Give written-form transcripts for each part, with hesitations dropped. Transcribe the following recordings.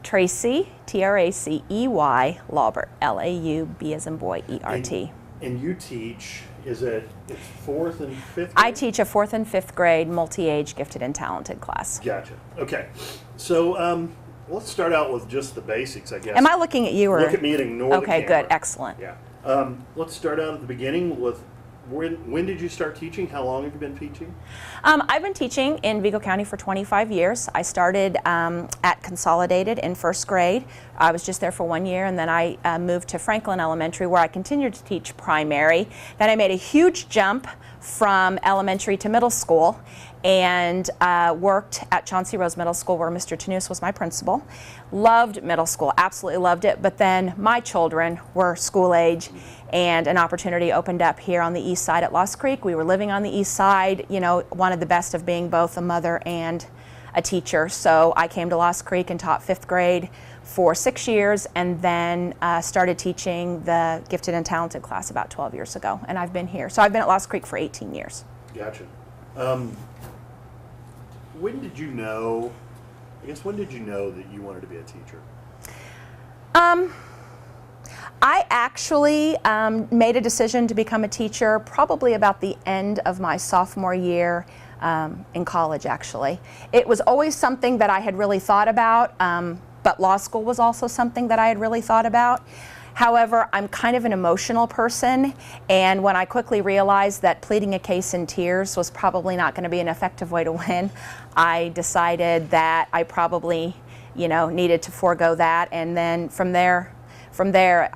Tracey, Tracey Laubert, L-A-U-B as in boy, E-R-T. And you teach, it's 4th and 5th grade? I teach a 4th and 5th grade multi-age gifted and talented class. Gotcha. Okay. So let's start out with just the basics, I guess. Am I looking at you or? Look at me and ignore the camera. Okay, good, excellent. Yeah. Let's start out at the beginning with when did you start teaching? How long have you been teaching? I've been teaching in Vigo County for 25 years. I started at Consolidated in 1st grade. I was just there for 1 year, and then I moved to Franklin Elementary, where I continued to teach primary. Then I made a huge jump from elementary to middle school and worked at Chauncey Rose Middle School, where Mr. Tanous was my principal. Loved middle school, absolutely loved it, but then my children were school age and an opportunity opened up here on the east side at Lost Creek. We were living on the east side, you know, wanted the best of being both a mother and a teacher. So I came to Lost Creek and taught 5th grade for 6 years, and then started teaching the gifted and talented class about 12 years ago, and I've been here. So I've been at Lost Creek for 18 years. Gotcha. When did you know, when did you know that you wanted to be a teacher? I actually made a decision to become a teacher probably about the end of my sophomore year in college, actually. It was always something that I had really thought about, but law school was also something that I had really thought about. However, I'm kind of an emotional person, and when I quickly realized that pleading a case in tears was probably not going to be an effective way to win, I decided that I probably, you know, needed to forego that, and then from there,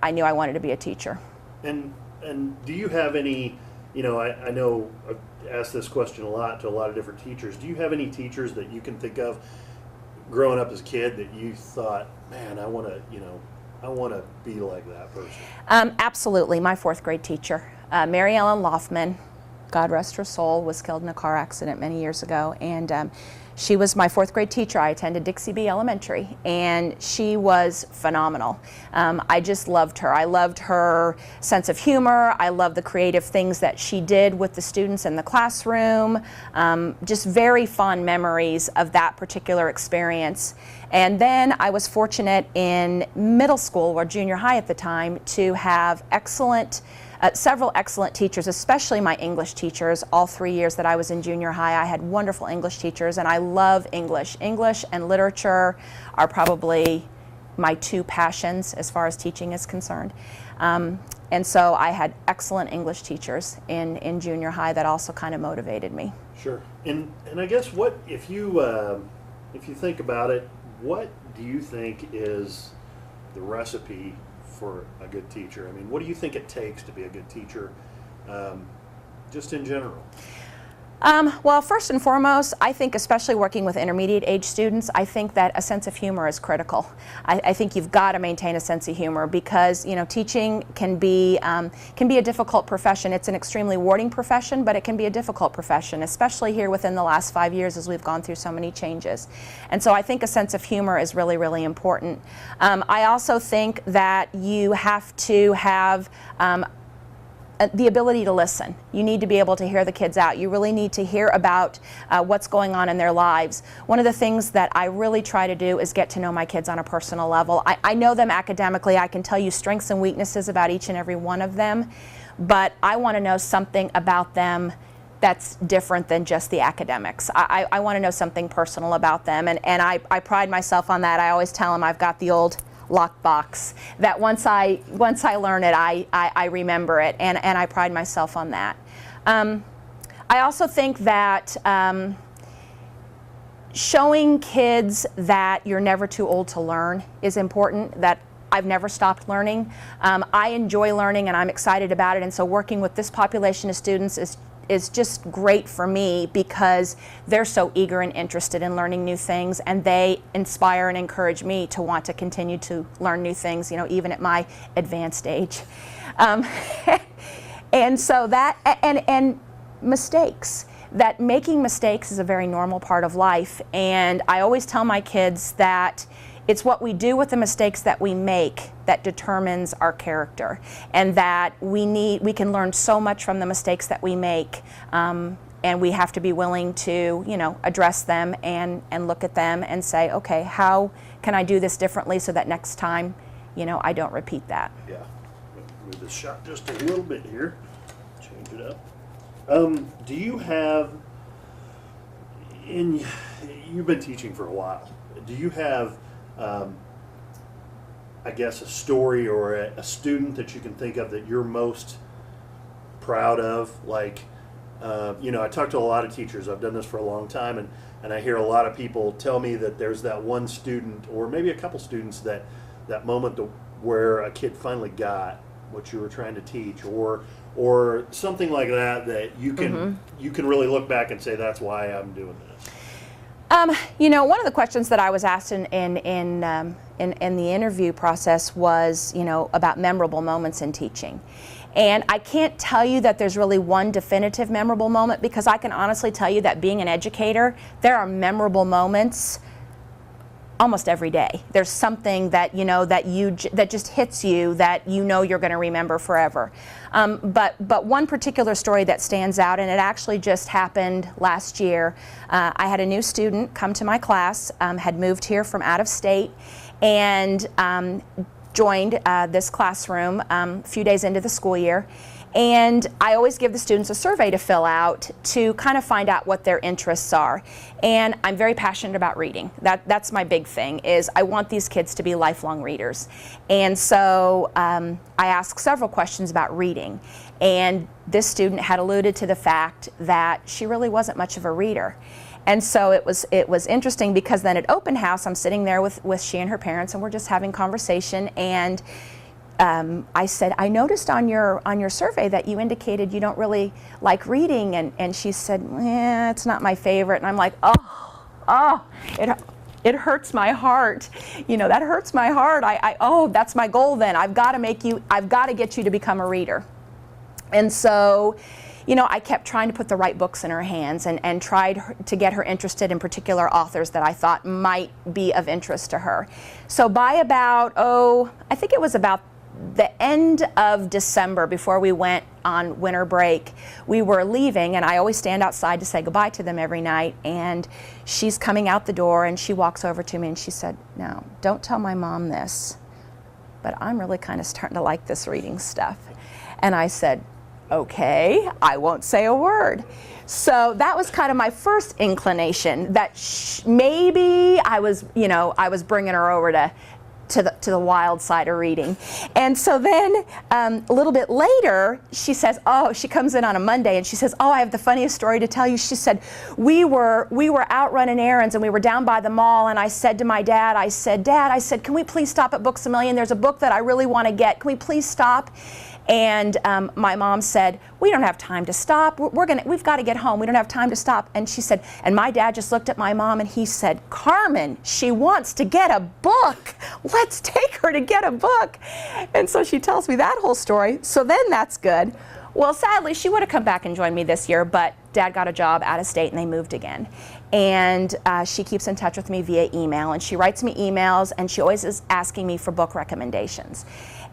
I knew I wanted to be a teacher. And do you have any, you know, I know I've asked this question a lot to a lot of different teachers. Do you have any teachers that you can think of growing up as a kid that you thought, man, I want to, you know, I want to be like that person? Absolutely. My 4th grade teacher, Mary Ellen Loffman, God rest her soul, was killed in a car accident many years ago, and she was my 4th grade teacher. I attended Dixie B Elementary, and she was phenomenal. I just loved her. I loved her sense of humor. I loved the creative things that she did with the students in the classroom. Just very fond memories of that particular experience. And then I was fortunate in middle school, or junior high at the time, to have several excellent teachers, especially my English teachers. All 3 years that I was in junior high, I had wonderful English teachers, and I love English. English and literature are probably my 2 passions as far as teaching is concerned. And so I had excellent English teachers in junior high that also kind of motivated me. Sure. And I guess what, if you think about it, what do you think is the recipe for a good teacher? I mean, what do you think it takes to be a good teacher, just in general? Well, first and foremost, I think, especially working with intermediate age students, I think that a sense of humor is critical. I think you've got to maintain a sense of humor, because, you know, teaching can be a difficult profession. It's an extremely rewarding profession, but it can be a difficult profession, especially here within the last 5 years as we've gone through so many changes. And so I think a sense of humor is really, really important. I also think that you have to have the ability to listen. You need to be able to hear the kids out. You really need to hear about what's going on in their lives. One of the things that I really try to do is get to know my kids on a personal level. I know them academically. I can tell you strengths and weaknesses about each and every one of them, but I want to know something about them that's different than just the academics. I want to know something personal about them, and I pride myself on that. I always tell them I've got the old lockbox that once I learn it, I remember it, and I pride myself on that. I also think that showing kids that you're never too old to learn is important, that I've never stopped learning. I enjoy learning, and I'm excited about it, and so working with this population of students is just great for me, because they're so eager and interested in learning new things, and they inspire and encourage me to want to continue to learn new things, you know, even at my advanced age. And so that, and mistakes. That making mistakes is a very normal part of life, and I always tell my kids that it's what we do with the mistakes that we make that determines our character, and that we can learn so much from the mistakes that we make, and we have to be willing to, you know, address them and look at them and say, okay, how can I do this differently so that next time, you know, I don't repeat that. Yeah. Move this shot just a little bit here. Change it up. Do you have, you've been teaching for a while, do you have, I guess, a story or a student that you can think of that you're most proud of? Like, you know, I talk to a lot of teachers. I've done this for a long time, and I hear a lot of people tell me that there's that one student or maybe a couple students that moment where a kid finally got what you were trying to teach, or something like that you can you can really look back and say, that's why I'm doing this. You know, one of the questions that I was asked in the interview process was, you know, about memorable moments in teaching. And I can't tell you that there's really one definitive memorable moment, because I can honestly tell you that being an educator, there are memorable moments almost every day. There's something that, you know, that just hits you, that you know you're going to remember forever. But one particular story that stands out, and it actually just happened last year. I had a new student come to my class, had moved here from out of state, and joined this classroom a few days into the school year. And I always give the students a survey to fill out to kind of find out what their interests are. And I'm very passionate about reading. That's my big thing, is I want these kids to be lifelong readers. And so I asked several questions about reading. And this student had alluded to the fact that she really wasn't much of a reader. And so it was interesting, because then at open house, I'm sitting there with she and her parents, and we're just having conversation. And I said, I noticed on your survey that you indicated you don't really like reading, and she said, it's not my favorite. And I'm like, it hurts my heart. You know, that hurts my heart. That's my goal then. I've got to get you to become a reader. And so, you know, I kept trying to put the right books in her hands, and tried to get her interested in particular authors that I thought might be of interest to her. So by about, I think it was about the end of December, before we went on winter break, we were leaving, and I always stand outside to say goodbye to them every night. And she's coming out the door, and she walks over to me and she said, "Now, don't tell my mom this, but I'm really kind of starting to like this reading stuff." And I said, "Okay, I won't say a word." So that was kind of my first inclination that maybe I was bringing her over to the wild side of reading. And so then a little bit later, she says, she comes in on a Monday, and she says, I have the funniest story to tell you. She said, we were out running errands, and we were down by the mall, and I said to my dad, Dad, can we please stop at Books A Million? There's a book that I really want to get. Can we please stop? And my mom said, "We don't have time to stop. We've got to get home. We don't have time to stop." And she said, and my dad just looked at my mom, and he said, "Carmen, she wants to get a book. Let's take her to get a book." And so she tells me that whole story. So then that's good. Well, sadly, she would have come back and joined me this year, but Dad got a job out of state, and they moved again. And she keeps in touch with me via email, and she writes me emails, and she always is asking me for book recommendations.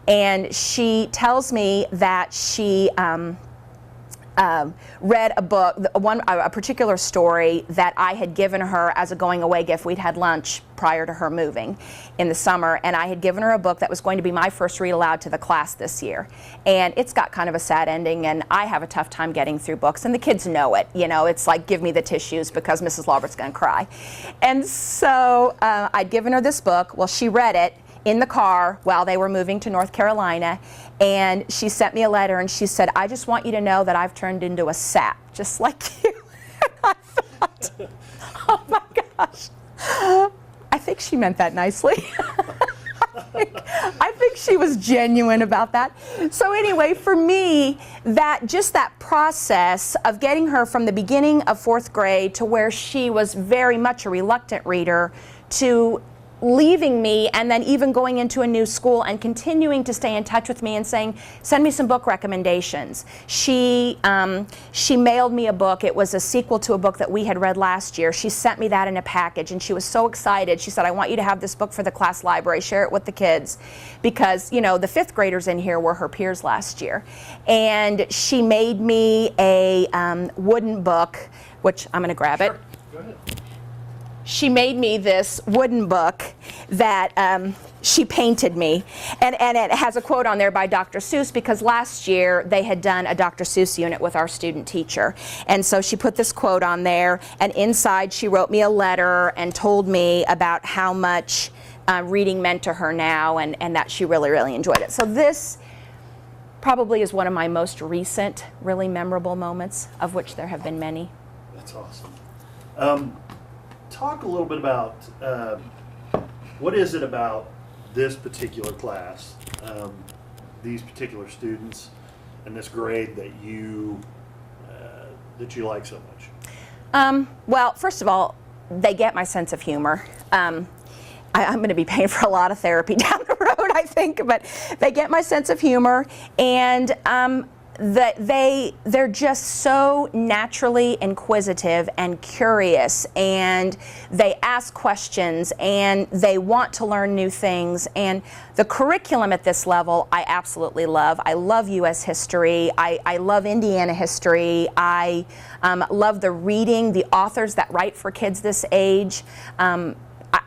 And she tells me that she read a book, a particular story that I had given her as a going away gift. We'd had lunch prior to her moving in the summer, and I had given her a book that was going to be my first read aloud to the class this year. And it's got kind of a sad ending, and I have a tough time getting through books, and the kids know it. You know, it's like, give me the tissues because Mrs. Laubert's going to cry. And so I'd given her this book. Well, she read it in the car while they were moving to North Carolina, and she sent me a letter, and she said, "I just want you to know that I've turned into a sap, just like you." And I thought, oh my gosh, I think she meant that nicely. I think she was genuine about that. So anyway, for me, that process of getting her from the beginning of 4th grade to where she was very much a reluctant reader, to leaving me and then even going into a new school and continuing to stay in touch with me and saying, "Send me some book recommendations." She mailed me a book. It was a sequel to a book that we had read last year. She sent me that in a package, and she was so excited. She said, "I want you to have this book for the class library, share it with the kids," because, you know, the 5th graders in here were her peers last year. And she made me a wooden book, which I'm going to grab it. Go ahead. she made me this wooden book that she painted me, and it has a quote on there by Dr. Seuss, because last year they had done a Dr. Seuss unit with our student teacher, and so she put this quote on there, and inside she wrote me a letter and told me about how much reading meant to her now, and that she really, really enjoyed it. So this probably is one of my most recent, really memorable moments, of which there have been many. That's awesome. Talk a little bit about what is it about this particular class, these particular students, and this grade that you like so much? Well, first of all, they get my sense of humor. I'm going to be paying for a lot of therapy down the road, I think, but they get my sense of humor, and they're just so naturally inquisitive and curious, and they ask questions, and they want to learn new things. And the curriculum at this level I absolutely love. I love U.S. history. I love Indiana history. I love the reading, the authors that write for kids this age.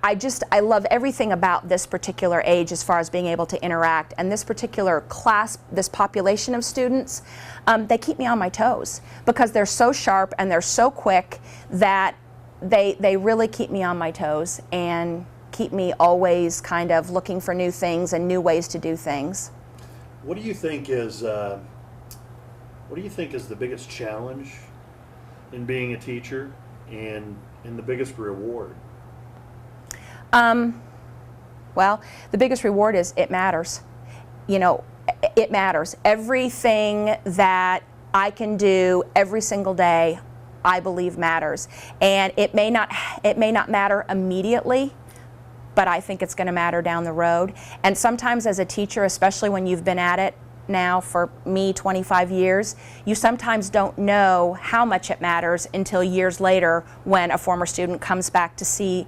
I love everything about this particular age as far as being able to interact, and this particular class, this population of students, they keep me on my toes because they're so sharp and they're so quick that they really keep me on my toes and keep me always kind of looking for new things and new ways to do things. What do you think is the biggest challenge in being a teacher, and the biggest reward? Well, the biggest reward is it matters. You know, it matters. Everything that I can do every single day, I believe matters. And it may not matter immediately, but I think it's going to matter down the road. And sometimes as a teacher, especially when you've been at it now for me 25 years, you sometimes don't know how much it matters until years later when a former student comes back to see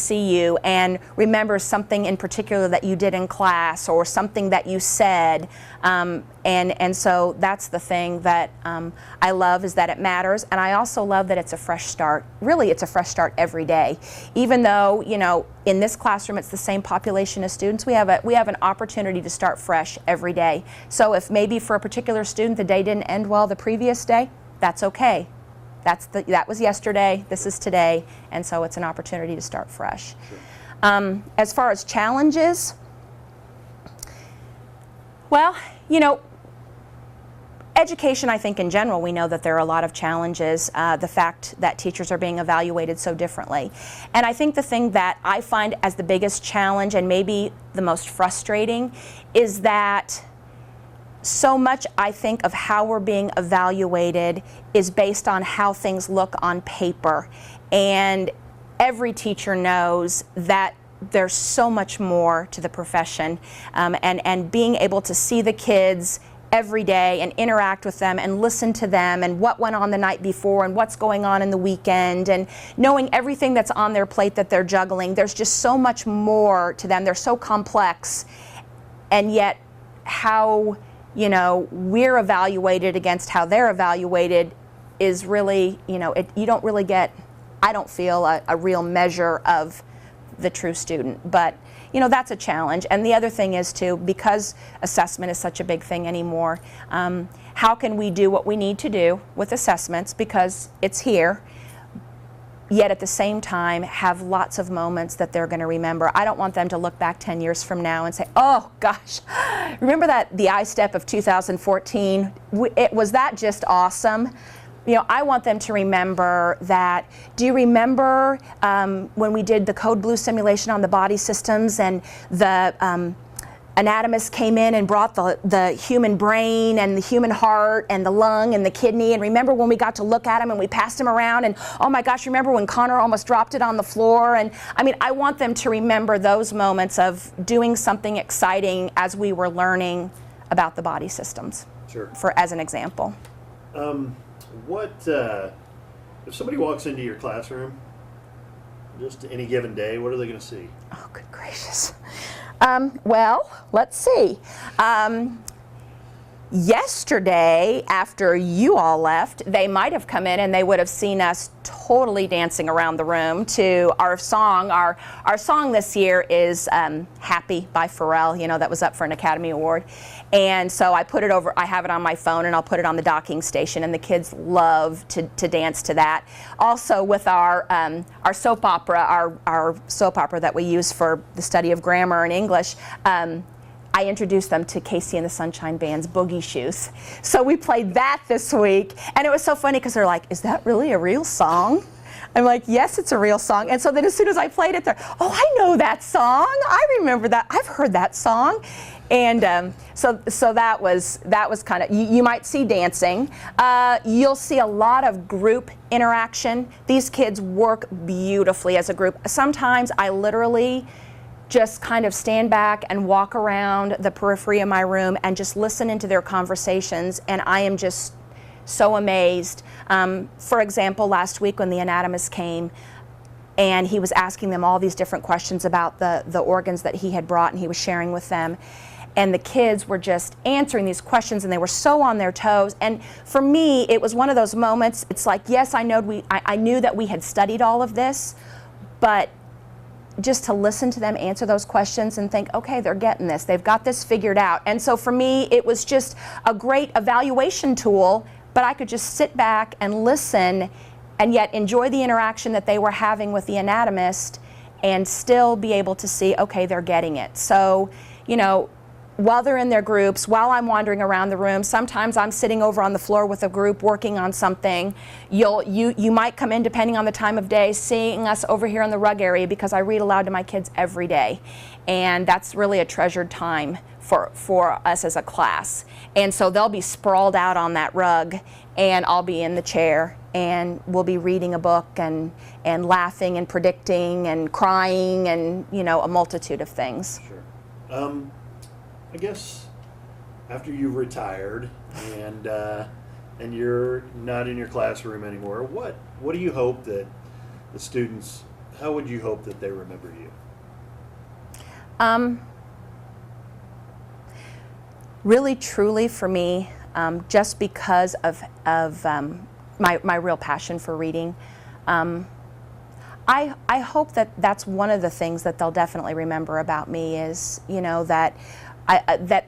you and remembers something in particular that you did in class or something that you said. And so that's the thing that I love, is that it matters, and I also love that it's a fresh start. Really, it's a fresh start every day. Even though, you know, in this classroom it's the same population of students, we have an opportunity to start fresh every day. So if maybe for a particular student the day didn't end well the previous day, that's okay. That was yesterday, this is today, and so it's an opportunity to start fresh. Sure. As far as challenges, well, you know, education, I think in general, we know that there are a lot of challenges, the fact that teachers are being evaluated so differently. And I think the thing that I find as the biggest challenge, and maybe the most frustrating, is that so much, I think, of how we're being evaluated is based on how things look on paper. And every teacher knows that there's so much more to the profession, and being able to see the kids every day and interact with them and listen to them and what went on the night before and what's going on in the weekend, and knowing everything that's on their plate that they're juggling. There's just so much more to them. They're so complex, and yet how, you know, we're evaluated against how they're evaluated is really, you know, you don't really get, I don't feel, a real measure of the true student. But you know, that's a challenge. And the other thing is too, because assessment is such a big thing anymore, how can we do what we need to do with assessments, because it's here, yet at the same time have lots of moments that they're going to remember. I don't want them to look back 10 years from now and say, oh gosh, remember the I-STEP of 2014? Was that just awesome? You know, I want them to remember that. Do you remember when we did the Code Blue simulation on the body systems, and the anatomist came in and brought the human brain and the human heart and the lung and the kidney, and remember when we got to look at them and we passed them around, and oh my gosh, remember when Connor almost dropped it on the floor? And I mean, I want them to remember those moments of doing something exciting as we were learning about the body systems. Sure. As an example. What if somebody walks into your classroom, just any given day, what are they going to see? Oh, good gracious. Well, let's see. Yesterday, after you all left, they might have come in and they would have seen us totally dancing around the room to our song. Our song this year is Happy by Pharrell, you know, that was up for an Academy Award. And so I put it over, I have it on my phone and I'll put it on the docking station, and the kids love to dance to that. Also with our soap opera, our soap opera that we use for the study of grammar and English, I introduced them to Casey and the Sunshine Band's Boogie Shoes. So we played that this week, and it was so funny because they're like, is that really a real song? I'm like, yes, it's a real song. And so then as soon as I played it, they're, oh, I know that song. I remember that. I've heard that song. And so that was kind of, you might see dancing. You'll see a lot of group interaction. These kids work beautifully as a group. Sometimes I literally just kind of stand back and walk around the periphery of my room and just listen into their conversations, and I am just so amazed. For example, last week when the anatomist came and he was asking them all these different questions about the organs that he had brought, and he was sharing with them, and the kids were just answering these questions and they were so on their toes. And for me, it was one of those moments, it's like, yes, I knew that we had studied all of this, but just to listen to them answer those questions and think, okay, they're getting this, they've got this figured out. And so for me, it was just a great evaluation tool, but I could just sit back and listen and yet enjoy the interaction that they were having with the anatomist and still be able to see, okay, they're getting it. So, you know, while they're in their groups, while I'm wandering around the room, sometimes I'm sitting over on the floor with a group working on something. You might come in, depending on the time of day, seeing us over here in the rug area, because I read aloud to my kids every day. And that's really a treasured time for us as a class. And so they'll be sprawled out on that rug, and I'll be in the chair, and we'll be reading a book and laughing and predicting and crying and, you know, a multitude of things. Sure. I guess after you've retired and you're not in your classroom anymore, what do you hope that the students, how would you hope that they remember you? Really, truly for me, just because of my real passion for reading, I hope that that's one of the things that they'll definitely remember about me is, you know, that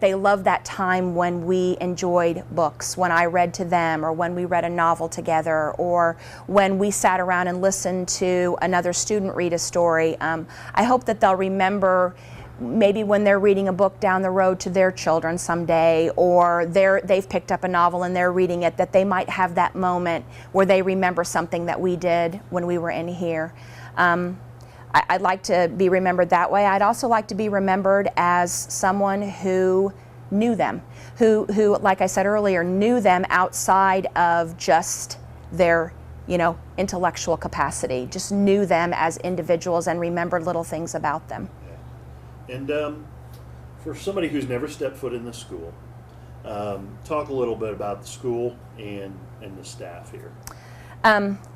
they love that time when we enjoyed books, when I read to them, or when we read a novel together, or when we sat around and listened to another student read a story. I hope that they'll remember maybe when they're reading a book down the road to their children someday, or they've picked up a novel and they're reading it, that they might have that moment where they remember something that we did when we were in here. I'd like to be remembered that way. I'd also like to be remembered as someone who knew them, who, like I said earlier, knew them outside of just their, you know, intellectual capacity, just knew them as individuals and remembered little things about them. Yeah. And for somebody who's never stepped foot in the school, talk a little bit about the school and the staff here.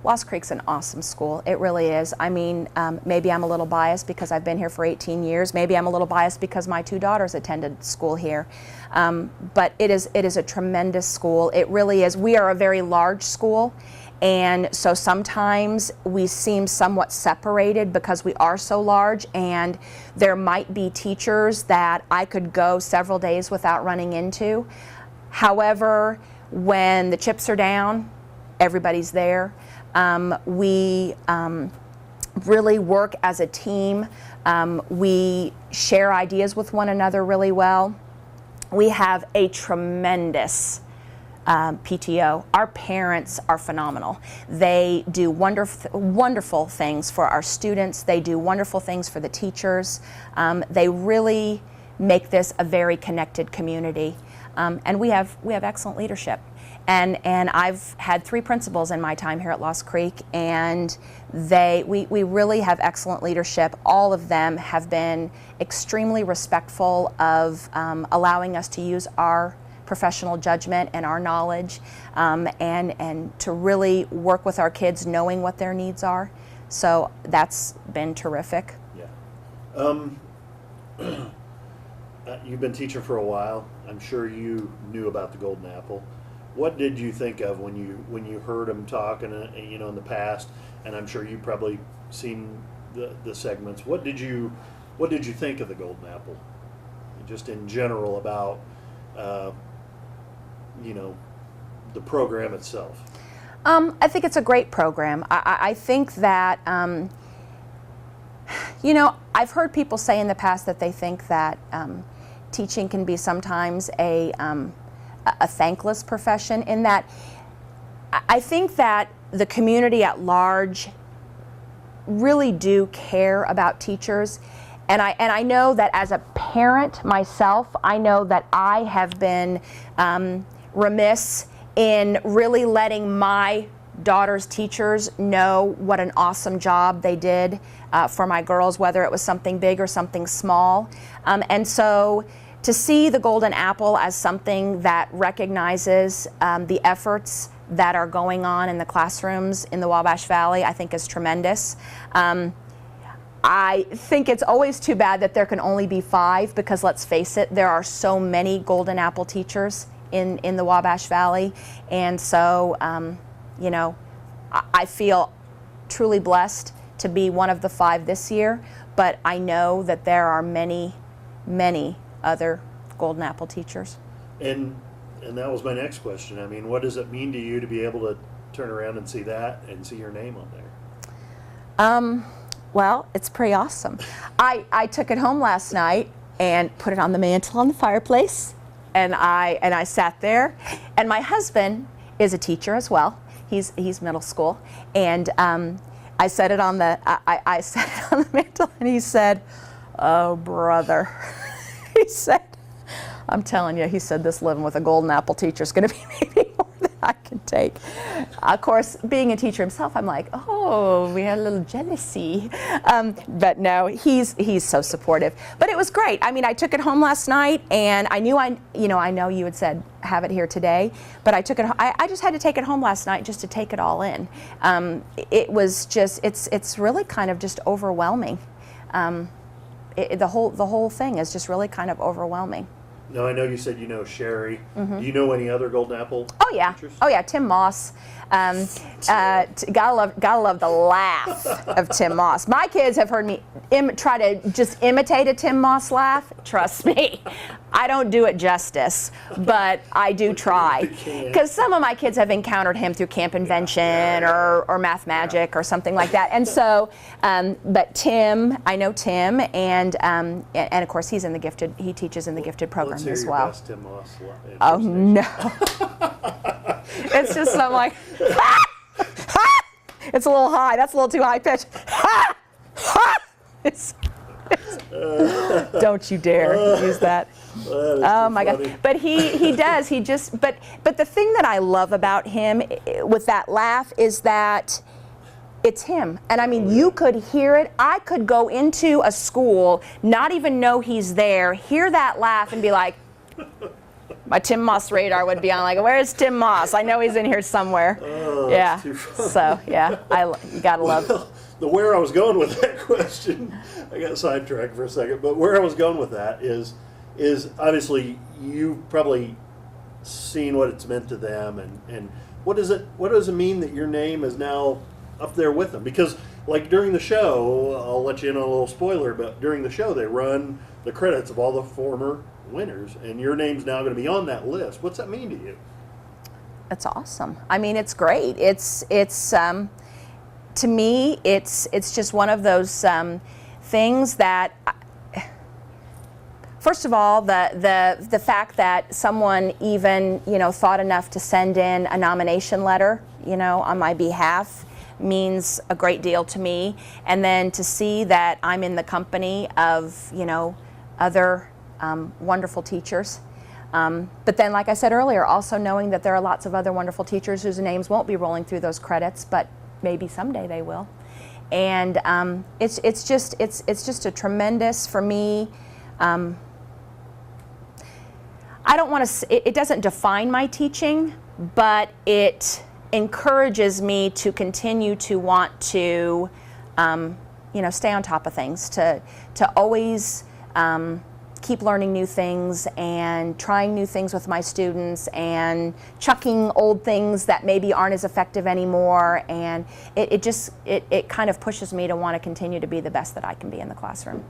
Lost Creek's an awesome school. It really is. I mean, maybe I'm a little biased because I've been here for 18 years. Maybe I'm a little biased because my two daughters attended school here. But it is a tremendous school. It really is. We are a very large school, and so sometimes we seem somewhat separated because we are so large, and there might be teachers that I could go several days without running into. However, when the chips are down, everybody's there. We really work as a team. We share ideas with one another really well. We have a tremendous PTO. Our parents are phenomenal. They do wonderful things for our students. They do wonderful things for the teachers. They really make this a very connected community. And we have excellent leadership. And I've had 3 principals in my time here at Lost Creek, and we really have excellent leadership. All of them have been extremely respectful of allowing us to use our professional judgment and our knowledge, and to really work with our kids knowing what their needs are. So that's been terrific. Yeah. you've been teaching for a while. I'm sure you knew about the Golden Apple. What did you think of when you heard him talk in the past? And I'm sure you've probably seen the segments. What did you think of the Golden Apple, just in general about the program itself? I think it's a great program. I think that I've heard people say in the past that they think that teaching can be sometimes a thankless profession. In that, I think that the community at large really do care about teachers, and I know that as a parent myself, I know that I have been remiss in really letting my daughter's teachers know what an awesome job they did for my girls, whether it was something big or something small. And so to see the Golden Apple as something that recognizes the efforts that are going on in the classrooms in the Wabash Valley, I think is tremendous. I think it's always too bad that there can only be 5, because let's face it, there are so many Golden Apple teachers in the Wabash Valley. And so, I feel truly blessed to be one of the 5 this year, but I know that there are many, many other Golden Apple teachers. And that was my next question. I mean, what does it mean to you to be able to turn around and see that and see your name on there? Well, it's pretty awesome. I took it home last night and put it on the mantle on the fireplace, and I sat there. And my husband is a teacher as well. He's middle school, and I set it on I set it on the mantle, and he said, "Oh, brother," he said, "I'm telling you," he said, "this living with a Golden Apple teacher is going to be maybe more than I can take." Of course, being a teacher himself, I'm like, oh, we had a little jealousy. But no, he's so supportive. But it was great. I mean, I took it home last night, and I know you had said have it here today, but I took it. I just had to take it home last night just to take it all in. It was just, it's really kind of just overwhelming. The whole thing is just really kind of overwhelming. Now, I know you said you know Sherry. Mm-hmm. Do you know any other Golden Apple teachers? Oh yeah, Tim Moss. Gotta love the laugh of Tim Moss. My kids have heard me try to just imitate a Tim Moss laugh. Trust me, I don't do it justice, but I do try. Because some of my kids have encountered him through Camp Invention or Math Magic or something like that. And so, but Tim, I know Tim, and of course he teaches in the gifted program Let's hear as your well. Best Tim Moss Oh no. It's just I'm like, ha! Ha! It's a little high. That's a little too high pitch. Ha! Ha! Don't you dare use that. Oh my God! But he does. But the thing that I love about him with that laugh is that it's him. And I mean, you could hear it. I could go into a school, not even know he's there, hear that laugh, and be like, my Tim Moss radar would be on, like, where's Tim Moss? I know he's in here somewhere. Oh, yeah. that's too funny. So yeah, you gotta love. Where I was going with that question, I got sidetracked for a second. But where I was going with that is obviously you've probably seen what it's meant to them, and what does it mean that your name is now up there with them? Because like during the show, I'll let you in on a little spoiler, but during the show they run the credits of all the former winners, and your name's now going to be on that list. What's that mean to you? It's awesome. I mean, it's great. It's to me, it's just one of those things that, first of all, the fact that someone even thought enough to send in a nomination letter on my behalf means a great deal to me. And then to see that I'm in the company of other wonderful teachers. But then, like I said earlier, also knowing that there are lots of other wonderful teachers whose names won't be rolling through those credits, but maybe someday they will. And it's just a tremendous, for me, I don't want to, it doesn't define my teaching, but it encourages me to continue to want to, stay on top of things, to always keep learning new things and trying new things with my students and chucking old things that maybe aren't as effective anymore, and it kind of pushes me to want to continue to be the best that I can be in the classroom.